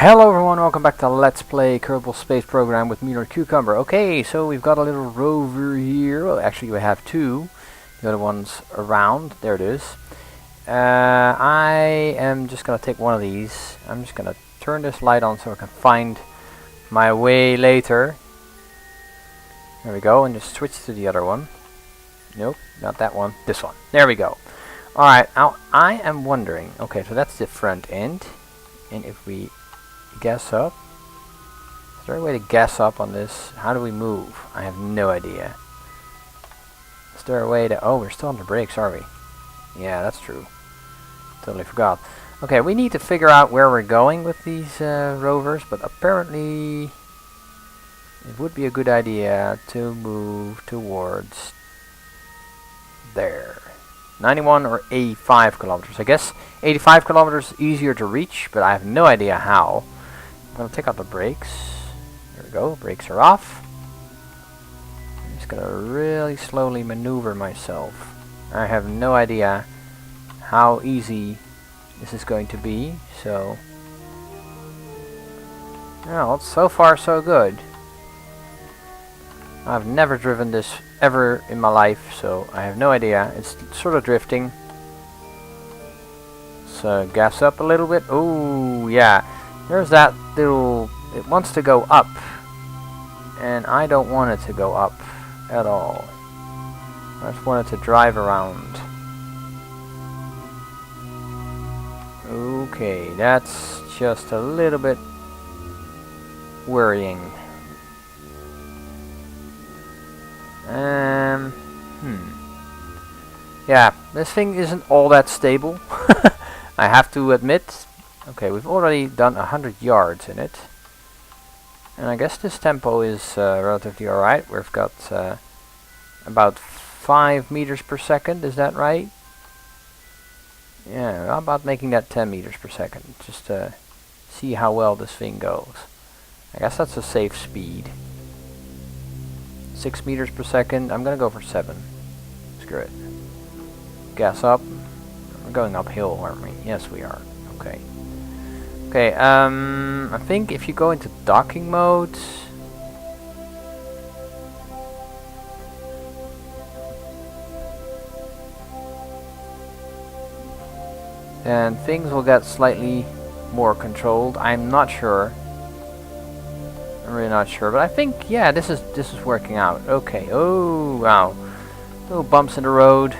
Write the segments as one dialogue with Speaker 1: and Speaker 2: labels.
Speaker 1: Hello everyone, welcome back to Let's Play Kerbal Space Program with me, Lord Cucumber. Okay, so we've got a little rover here. Well, actually we have two. The other one's around. There it is. I am just going to take one of these. I'm just going to turn this light on so I can find my way later. There we go, and just switch to the other one. Nope, not that one. This one. There we go. Alright, now I am wondering. Okay, so that's the front end. And if we gas up. Is there a way to gas up on this? How do we move? I have no idea. Is there a way to... Oh, we're still on the brakes, are we? Yeah, that's true. Totally forgot. Okay, we need to figure out where we're going with these rovers, but apparently it would be a good idea to move towards there. 91 or 85 kilometers. I guess 85 kilometers is easier to reach, but I have no idea how. I'm going to take out the brakes. There we go, brakes are off. I'm just going to really slowly maneuver myself. I have no idea how easy this is going to be, so... Well, so far so good. I've never driven this ever in my life, so I have no idea. It's sort of drifting. So gas up a little bit. Oh yeah, there's that little... It wants to go up, and I don't want it to go up at all. I just want it to drive around. Okay, that's just a little bit worrying. Yeah, this thing isn't all that stable. I have to admit. Okay, we've already done 100 yards in it. And I guess this tempo is relatively alright. We've got about 5 meters per second, is that right? Yeah, how about making that 10 meters per second? Just to see how well this thing goes. I guess that's a safe speed. 6 meters per second. I'm gonna go for 7. Screw it. Gas up. We're going uphill, aren't we? Yes, we are. Okay. Okay, I think if you go into docking mode... then things will get slightly more controlled. I'm not sure. I'm really not sure, but I think, yeah, this is working out. Okay. Oh, wow. Little bumps in the road.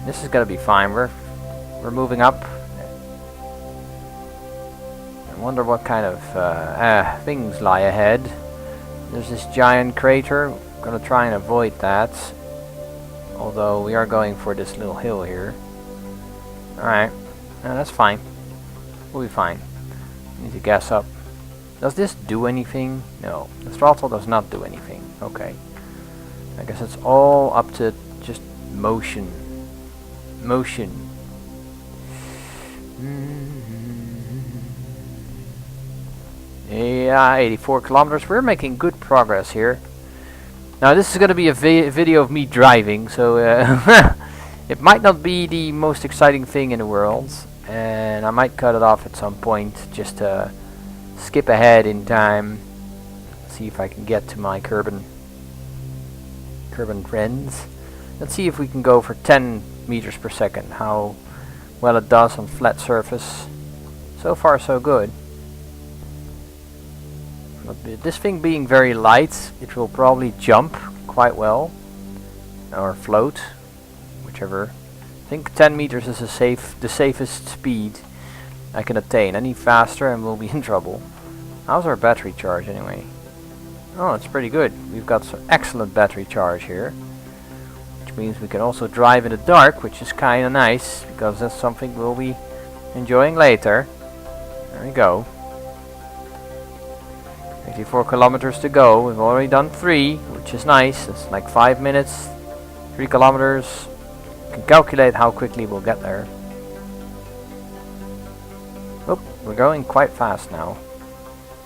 Speaker 1: This is gonna be fine. We're moving up. I wonder what kind of things lie ahead. There's this giant crater. I'm gonna try and avoid that. Although we are going for this little hill here. Alright. That's fine. We'll be fine. Need to gas up. Does this do anything? No. The throttle does not do anything. Okay. I guess it's all up to just motion. Motion. Yeah, 84 kilometers. We're making good progress here. Now this is going to be a video of me driving, so it might not be the most exciting thing in the world, and I might cut it off at some point just to skip ahead in time. See if I can get to my Kerbal friends. Let's see if we can go for 10 meters per second. How well it does on flat surface. So far so good. But this thing being very light, it will probably jump quite well. Or float. Whichever. I think 10 meters is the safest speed I can attain. Any faster and we'll be in trouble. How's our battery charge anyway? Oh, it's pretty good. We've got some excellent battery charge here. Which means we can also drive in the dark, which is kinda nice, because that's something we'll be enjoying later. There we go. 84 kilometers to go. We've already done 3, which is nice. It's like 5 minutes, 3 kilometers. You can calculate how quickly we'll get there. Oh, we're going quite fast now.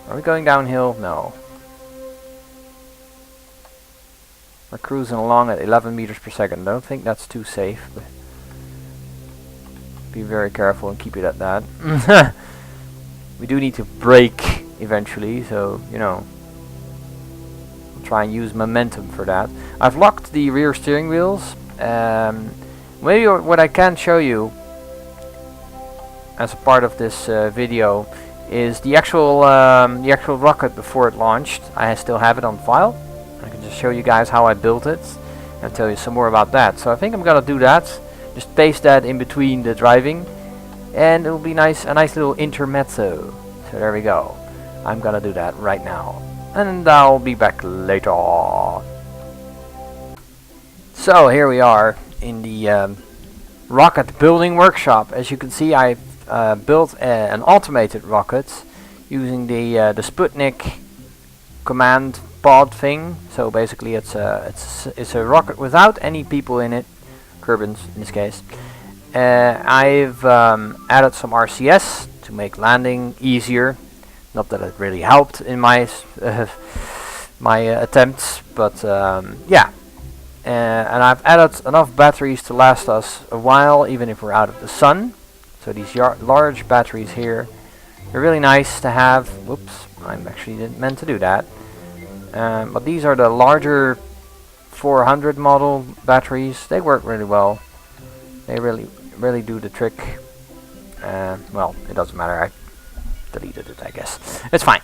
Speaker 1: Are we going downhill? No. We're cruising along at 11 meters per second. I don't think that's too safe, but be very careful and keep it at that. we do need to brake eventually, so you know, we'll try and use momentum for that. I've locked the rear steering wheels. Maybe what I can show you as a part of this video is the actual rocket before it launched. I still have it on file. I can just show you guys how I built it and tell you some more about that. So I think I'm gonna do that. Just paste that in between the driving, and it'll be nice, a nice little intermezzo. So there we go. I'm gonna do that right now, and I'll be back later. So here we are in the rocket building workshop. As you can see, I've built an automated rocket using the Sputnik command pod thing. So basically, it's a rocket without any people in it, Kerbals in this case. I've added some RCS to make landing easier. Not that it really helped in my my attempts, but yeah. And I've added enough batteries to last us a while, even if we're out of the sun. So these large batteries here, they're really nice to have. Whoops, I'm actually didn't meant to do that. But these are the larger 400 model batteries. They work really well. They really do the trick. Well, it doesn't matter. I deleted it, I guess. It's fine.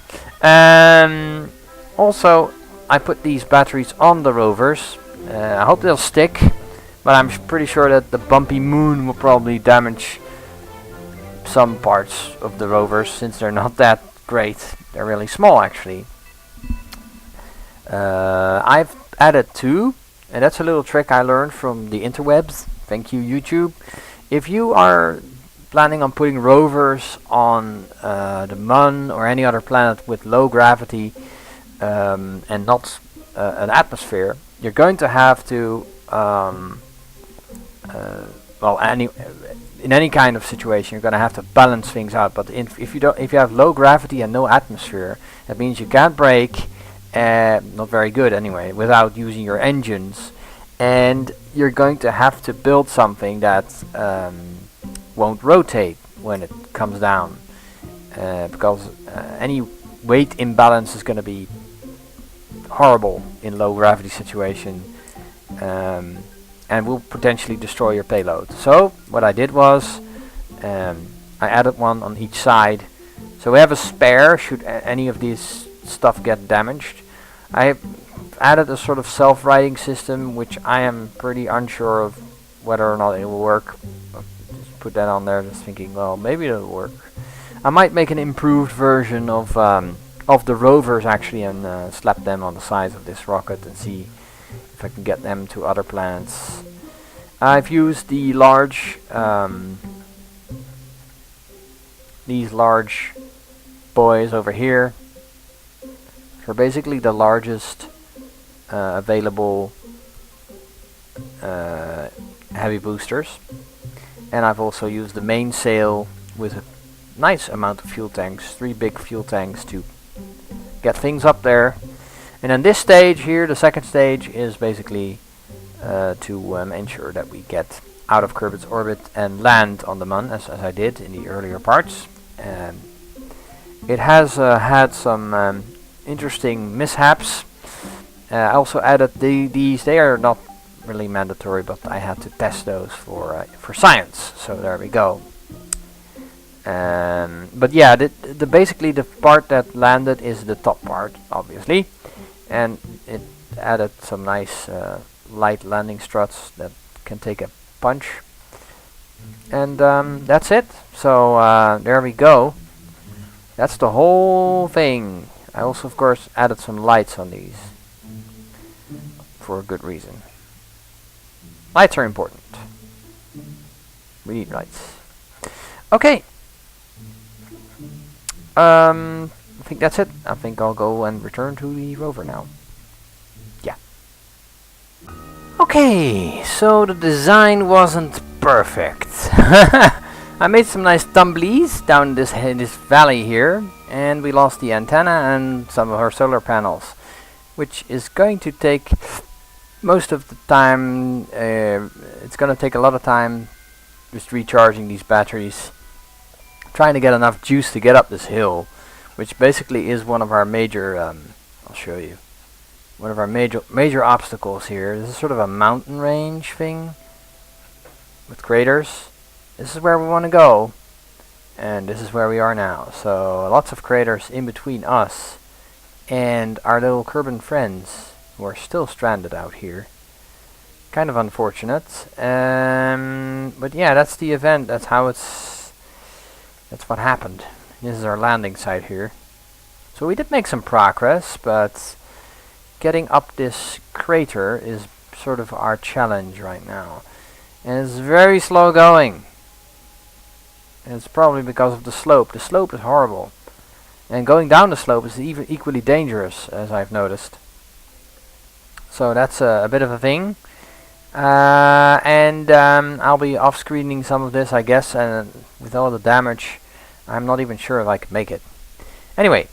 Speaker 1: Also, I put these batteries on the rovers. I hope they'll stick, but I'm pretty sure that the bumpy moon will probably damage some parts of the rovers, since they're not that great. They're really small, actually. I've added 2, and that's a little trick I learned from the interwebs. Thank you, YouTube. If you are planning on putting rovers on the Mun or any other planet with low gravity and not an atmosphere, you're going to have to well, in any kind of situation, you're going to have to balance things out. But if you have low gravity and no atmosphere, that means you can't brake, not very good anyway, without using your engines, and you're going to have to build something that won't rotate when it comes down, because any weight imbalance is going to be horrible in low gravity situation, and will potentially destroy your payload. So what I did was I added one on each side, so we have a spare should any of these stuff get damaged. I added a sort of self-righting system, which I am pretty unsure of whether or not it will work. Just put that on there, just thinking, well, maybe it'll work. I might make an improved version of the rovers actually, and slap them on the sides of this rocket and see if I can get them to other planets. I've used the large these large boys over here. They're basically the largest available heavy boosters, and I've also used the mainsail with a nice amount of fuel tanks, 3 big fuel tanks to get things up there. And then this stage here, the second stage, is basically to ensure that we get out of Kerbal's orbit and land on the Mun, as I did in the earlier parts. It has had some interesting mishaps. I also added these. They are not really mandatory, but I had to test those for science. So there we go. But yeah, basically the part that landed is the top part, obviously, and it added some nice light landing struts that can take a punch, and that's it. So there we go. That's the whole thing. I also, of course, added some lights on these for a good reason. Lights are important. We need lights. Okay. I think that's it. I think I'll go and return to the rover now. Yeah. Okay, so the design wasn't perfect. I made some nice tumblies down this valley here, and we lost the antenna and some of our solar panels, which is going to take most of the time. It's going to take a lot of time just recharging these batteries trying to get enough juice to get up this hill, which basically is one of our major, I'll show you, one of our major obstacles here. This is sort of a mountain range thing with craters. This is where we want to go, and this is where we are now. So lots of craters in between us and our little Kerbal friends who are still stranded out here. Kind of unfortunate, but yeah, that's the event. That's what happened. This is our landing site here. So we did make some progress, but getting up this crater is sort of our challenge right now, and it's very slow going. And it's probably because of the slope. The slope is horrible, and going down the slope is even equally dangerous, as I've noticed. So that's a bit of a thing. And I'll be off-screening some of this, I guess, and with all the damage, I'm not even sure if I can make it. Anyway,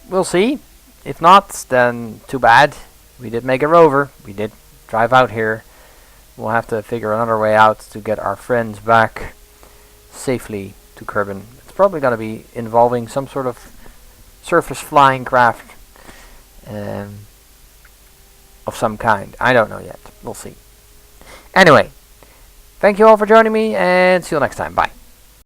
Speaker 1: we'll see. If not, then too bad. We did make a rover. We did drive out here. We'll have to figure another way out to get our friends back safely to Kerbal. It's probably going to be involving some sort of surface flying craft. Of some kind. I don't know yet. We'll see. Anyway, thank you all for joining me, and see you next time. Bye.